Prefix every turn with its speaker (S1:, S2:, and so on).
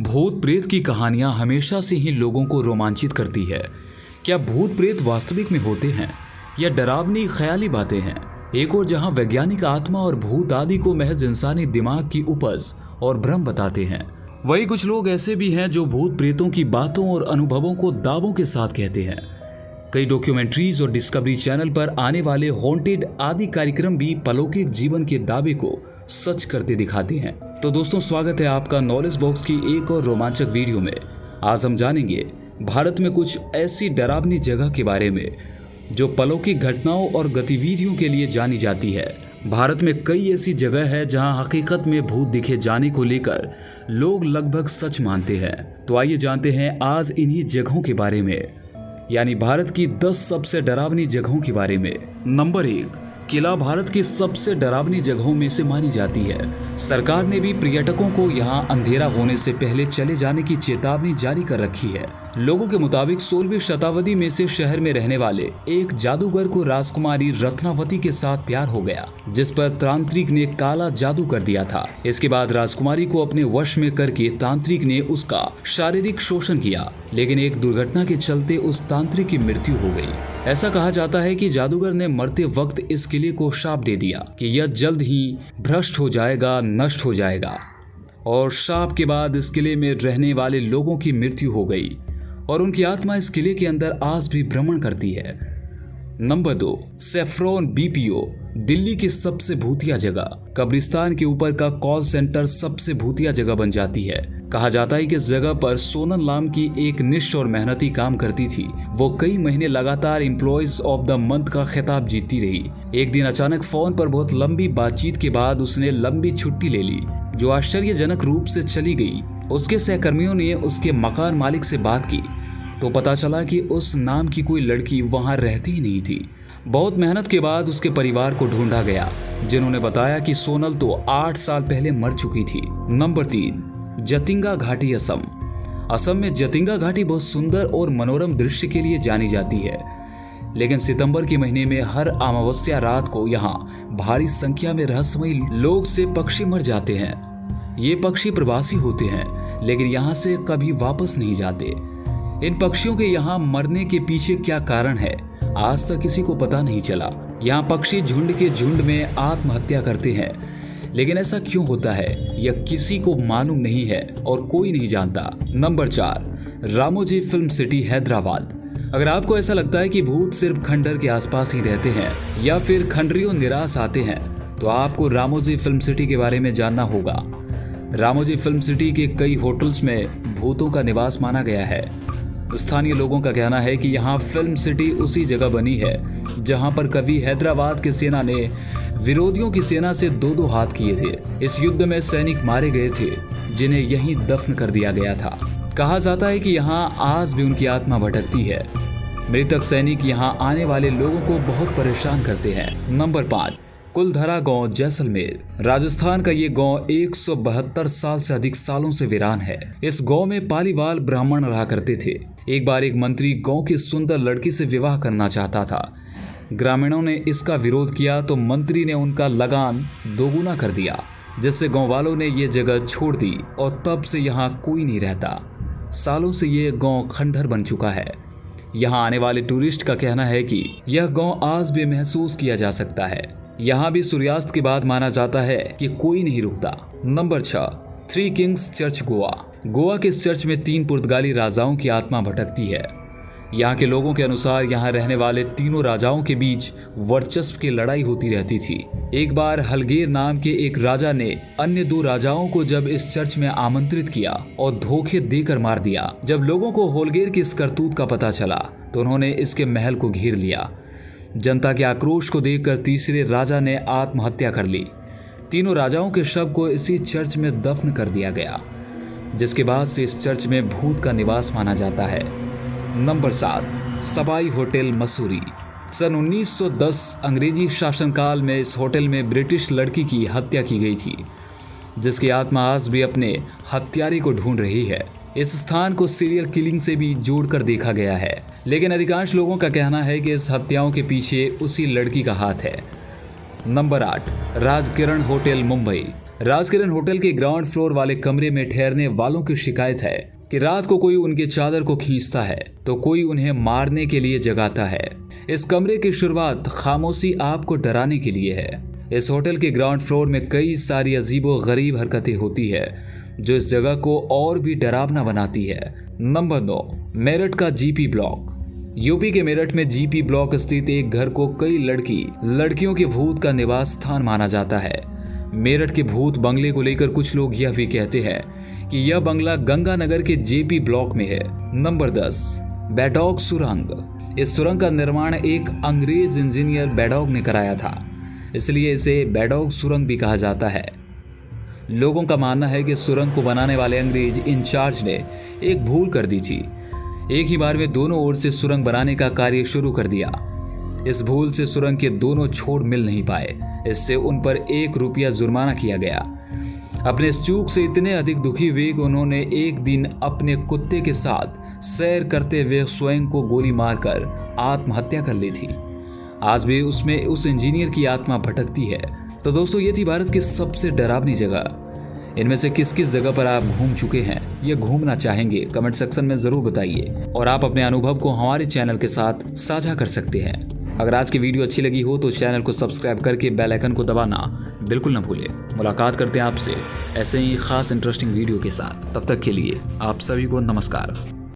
S1: भूत प्रेत की कहानियां हमेशा से ही लोगों को रोमांचित करती है। क्या भूत प्रेत वास्तविक में होते हैं या डरावनी ख्याली बातें हैं? एक और जहां वैज्ञानिक आत्मा और भूत आदि को महज इंसानी दिमाग की उपज और भ्रम बताते हैं, वही कुछ लोग ऐसे भी हैं जो भूत प्रेतों की बातों और अनुभवों को दावों के साथ कहते हैं। कई डॉक्यूमेंट्रीज और डिस्कवरी चैनल पर आने वाले हॉन्टेड आदि कार्यक्रम भी अलौकिक जीवन के दावे को सच करते दिखाते हैं। तो दोस्तों, स्वागत है आपका नॉलेज बॉक्स की एक और रोमांचक वीडियो में। आज हम जानेंगे भारत में कुछ ऐसी डरावनी जगह के बारे में जो अलौकिक घटनाओं और गतिविधियों के लिए जानी जाती है। भारत में कई ऐसी जगह है जहां हकीकत में भूत दिखे जाने को लेकर लोग लगभग सच मानते हैं। तो आइए जानते हैं आज इन्हीं जगहों के बारे में, यानी भारत की 10 सबसे डरावनी जगहों के बारे में। नंबर 1, किला भारत की सबसे डरावनी जगहों में से मानी जाती है। सरकार ने भी पर्यटकों को यहां अंधेरा होने से पहले चले जाने की चेतावनी जारी कर रखी है। लोगों के मुताबिक 16वीं शताब्दी में से शहर में रहने वाले एक जादूगर को राजकुमारी रत्नावती के साथ प्यार हो गया, जिस पर तांत्रिक ने काला जादू कर दिया था। इसके बाद राजकुमारी को अपने वश में करके तांत्रिक ने उसका शारीरिक शोषण किया, लेकिन एक दुर्घटना के चलते उस तांत्रिक की मृत्यु हो गई। ऐसा कहा जाता है कि जादूगर ने मरते वक्त इस किले को शाप दे दिया कि यह जल्द ही भ्रष्ट हो जाएगा, नष्ट हो जाएगा, और शाप के बाद इस किले में रहने वाले लोगों की मृत्यु हो गई और उनकी आत्मा इस किले के अंदर आज भी भ्रमण करती है। नंबर 2, सेफ्रॉन बीपीओ, दिल्ली की सबसे भूतिया जगह। कब्रिस्तान के ऊपर का कॉल सेंटर सबसे भूतिया जगह बन जाती है। कहा जाता है कि इस जगह पर सोनल नाम की एक निष्ठ और मेहनती काम करती थी। वो कई महीने लगातार एम्प्लॉयज ऑफ द मंथ का खिताब जीतती रही। एक दिन अचानक फोन पर बहुत लंबी बातचीत के बाद उसने लंबी छुट्टी ले ली, जो आश्चर्यजनक रूप से चली गई। उसके सहकर्मियों ने उसके मकान मालिक से बात की तो पता चला कि उस नाम की कोई लड़की वहां रहती ही नहीं थी। बहुत मेहनत के बाद उसके परिवार को ढूंढा गया, जिन्होंने बताया कि सोनल तो 8 साल पहले मर चुकी थी। नंबर 3, जतिंगा घाटी, असम। असम में जतिंगा घाटी बहुत सुंदर और मनोरम दृश्य के लिए जानी जाती है, लेकिन सितंबर के महीने में हर अमावस्या रात को यहाँ भारी संख्या में रहस्यमयी लोग से पक्षी मर जाते हैं। ये पक्षी प्रवासी होते हैं, लेकिन यहाँ से कभी वापस नहीं जाते। इन पक्षियों के यहाँ मरने के पीछे क्या कारण है, आज तक किसी को पता नहीं चला। यहाँ पक्षी झुंड के झुंड में आत्महत्या करते हैं, लेकिन ऐसा क्यों होता है यह किसी को मालूम नहीं है और कोई नहीं जानता। Number 4, Ramoji film city, Hyderabad. अगर आपको ऐसा लगता है कि भूत सिर्फ खंडर के आसपास ही रहते हैं या फिर खंडरियों निराश आते हैं, तो आपको रामोजी फिल्म सिटी के बारे में जानना होगा। रामोजी फिल्म सिटी के कई होटल्स में भूतों का निवास माना गया है। स्थानीय लोगों का कहना है कि यहाँ फिल्म सिटी उसी जगह बनी है जहाँ पर कभी हैदराबाद की सेना ने विरोधियों की सेना से 2-2 हाथ किए थे। इस युद्ध में सैनिक मारे गए थे, जिन्हें यहीं दफन कर दिया गया था। कहा जाता है कि यहाँ आज भी उनकी आत्मा भटकती है। मृतक सैनिक यहाँ आने वाले लोगों को बहुत परेशान करते हैं। नंबर 5, कुलधरा गांव, जैसलमेर। राजस्थान का ये गांव 172 साल से अधिक सालों से वीरान है। इस गांव में पालीवाल ब्राह्मण रहा करते थे। एक बार एक मंत्री गांव की सुंदर लड़की से विवाह करना चाहता था। ग्रामीणों ने इसका विरोध किया तो मंत्री ने उनका लगान दोगुना कर दिया, जिससे गांव वालों ने ये जगह छोड़ दी और तब से यहाँ कोई नहीं रहता। सालों से ये गांव खंडहर बन चुका है। यहाँ आने वाले टूरिस्ट का कहना है कि यह गांव आज भी महसूस किया जा सकता है। यहाँ भी सूर्यास्त के बाद माना जाता है कि कोई नहीं रुकता। Number 6, three Kings church, Goa. Goa के इस चर्च में 3 पुर्तगाली राजाओं की आत्मा भटकती है। यहाँ के लोगों के अनुसार यहाँ रहने वाले तीनों राजाओं के बीच वर्चस्व की लड़ाई होती रहती थी। एक बार हलगेर नाम के एक राजा ने अन्य 2 राजाओं को जब इस चर्च में आमंत्रित किया और धोखे देकर मार दिया। जब लोगों को होलगेर की इस करतूत का पता चला तो उन्होंने इसके महल को घेर लिया। जनता के आक्रोश को देखकर तीसरे राजा ने आत्महत्या कर ली। तीनों राजाओं के शव को इसी चर्च में दफन कर दिया गया, जिसके बाद से इस चर्च में भूत का निवास माना जाता है। नंबर 7, सबाई होटल, मसूरी। सन 1910 अंग्रेजी शासनकाल में इस होटल में ब्रिटिश लड़की की हत्या की गई थी, जिसकी आत्मा आज भी अपने हत्यारे को ढूंढ रही है। इस स्थान को सीरियल किलिंग से भी जोड़कर देखा गया है, लेकिन अधिकांश लोगों का कहना है कि इस हत्याओं के पीछे उसी लड़की का हाथ है। Number 8, Rajkiran hotel, Mumbai. Rajkiran hotel के ग्राउंड फ्लोर वाले कमरे में ठहरने वालों की शिकायत है कि रात को कोई उनके चादर को खींचता है तो कोई उन्हें मारने के लिए जगाता है। इस कमरे की शुरुआत खामोशी आपको डराने के लिए है। इस होटल के ग्राउंड फ्लोर में कई सारी अजीबो गरीब हरकतें होती है जो इस जगह को और भी डरावना बनाती है। नंबर 9, मेरठ का जीपी ब्लॉक। यूपी के मेरठ में जीपी ब्लॉक स्थित एक घर को कई लड़कियों के भूत का निवास स्थान माना जाता है। मेरठ के भूत बंगले को लेकर कुछ लोग यह भी कहते हैं कि यह बंगला गंगानगर के जेपी ब्लॉक में है। नंबर 10, बैडॉग सुरंग। इस सुरंग का निर्माण एक अंग्रेज इंजीनियर बैडॉग ने कराया था, इसलिए इसे बैडॉग सुरंग भी कहा जाता है। लोगों का मानना है कि सुरंग को बनाने वाले अंग्रेज इंचार्ज ने एक भूल कर दी थी। एक ही बार में दोनों ओर से सुरंग बनाने का कार्य शुरू कर दिया। इस भूल से सुरंग के दोनों छोर मिल नहीं पाए। इससे उन पर 1 रुपया जुर्माना किया गया। अपने इस चूक से इतने अधिक दुखी हुए कि उन्होंने एक दिन अपने कुत्ते के साथ सैर करते हुए स्वयं को गोली मारकर आत्महत्या कर ली थी। आज भी उसमें उस इंजीनियर की आत्मा भटकती है। तो दोस्तों, ये थी भारत की सबसे डरावनी जगह। इनमें से किस किस जगह पर आप घूम चुके हैं या घूमना चाहेंगे, कमेंट सेक्शन में जरूर बताइए और आप अपने अनुभव को हमारे चैनल के साथ साझा कर सकते हैं। अगर आज की वीडियो अच्छी लगी हो तो चैनल को सब्सक्राइब करके बेल आइकन को दबाना बिल्कुल न भूलें। मुलाकात करते हैं आपसे ऐसे ही खास इंटरेस्टिंग वीडियो के साथ। तब तक के लिए आप सभी को नमस्कार।